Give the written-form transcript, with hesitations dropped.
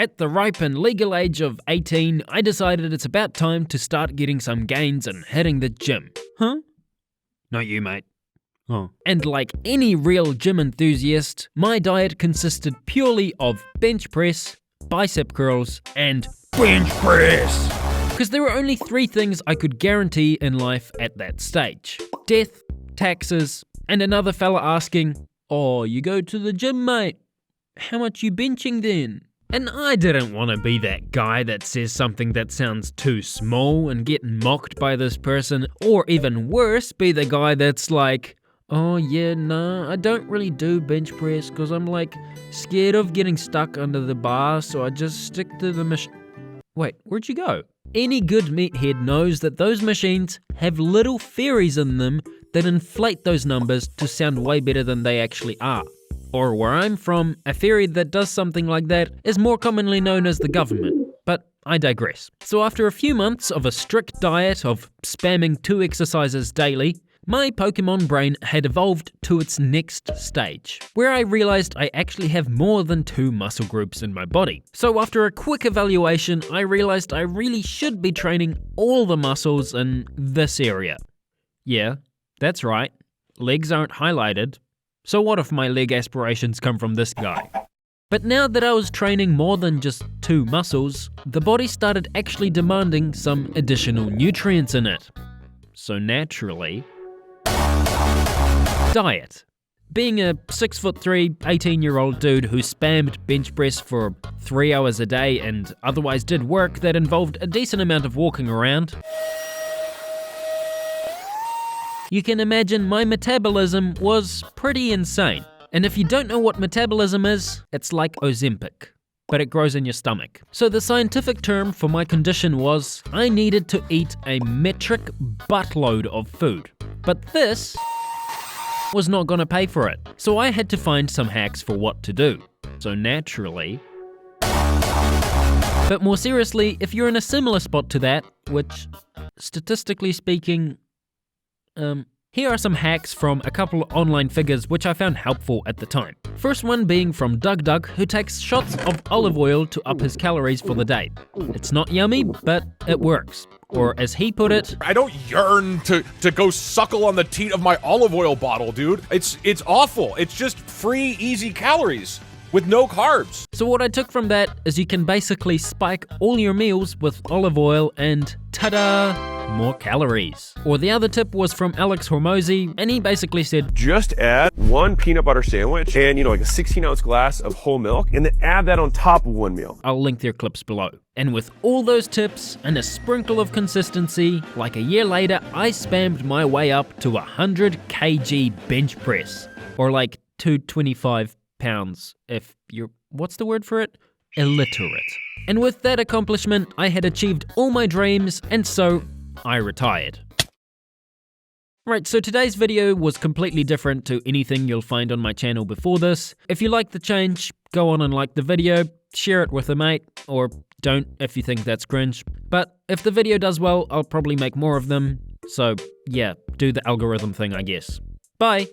at the ripe and legal age of 18, I decided it's about time to start getting some gains and hitting the gym. Huh? Not you, mate. Oh. And like any real gym enthusiast, my diet consisted purely of bench press, bicep curls, and bench press. Because there were only 3 things I could guarantee in life at that stage: death, taxes, and another fella asking, "Oh, you go to the gym, mate? How much you benching then?" And I didn't want to be that guy that says something that sounds too small and get mocked by this person, or even worse, be the guy that's like, "Oh yeah, nah, I don't really do bench press because I'm like scared of getting stuck under the bar, so I just stick to the machine." Wait, where'd you go? Any good meathead knows that those machines have little fairies in them that inflate those numbers to sound way better than they actually are. Or where I'm from, a fairy that does something like that is more commonly known as the government. But I digress. So after a few months of a strict diet of spamming 2 exercises daily, my Pokemon brain had evolved to its next stage, where I realized I actually have more than 2 muscle groups in my body. So after a quick evaluation, I realized I really should be training all the muscles in this area. Yeah, that's right, legs aren't highlighted. So what if my leg aspirations come from this guy? But now that I was training more than just 2 muscles, the body started actually demanding some additional nutrients in it. So naturally, diet. Being a 6'3", 18-year-old dude who spammed bench press for 3 hours a day and otherwise did work that involved a decent amount of walking around, you can imagine my metabolism was pretty insane. And if you don't know what metabolism is, it's like Ozempic, but it grows in your stomach. So the scientific term for my condition was I needed to eat a metric buttload of food. But this was not gonna pay for it. So I had to find some hacks for what to do. So naturally, but more seriously, if you're in a similar spot to that, which statistically speaking, here are some hacks from a couple of online figures which I found helpful at the time. First one being from Dougdoug, who takes shots of olive oil to up his calories for the day. It's not yummy, but it works. Or as he put it, I don't yearn to go suckle on the teat of my olive oil bottle, dude. It's awful. It's just free, easy calories with no carbs. So what I took from that is you can basically spike all your meals with olive oil and ta-da, more calories. Or the other tip was from Alex Hormozy, and he basically said, just add 1 peanut butter sandwich and, like a 16-ounce glass of whole milk, and then add that on top of 1 meal. I'll link their clips below. And with all those tips and a sprinkle of consistency, like a year later, I spammed my way up to 100 kg bench press. Or like 225 pounds if you're, what's the word for it? Illiterate. And with that accomplishment, I had achieved all my dreams, and so I retired. Right, so today's video was completely different to anything you'll find on my channel before this. If you like the change, go on and like the video, share it with a mate, or don't if you think that's cringe. But if the video does well, I'll probably make more of them. So yeah, do the algorithm thing, I guess. Bye!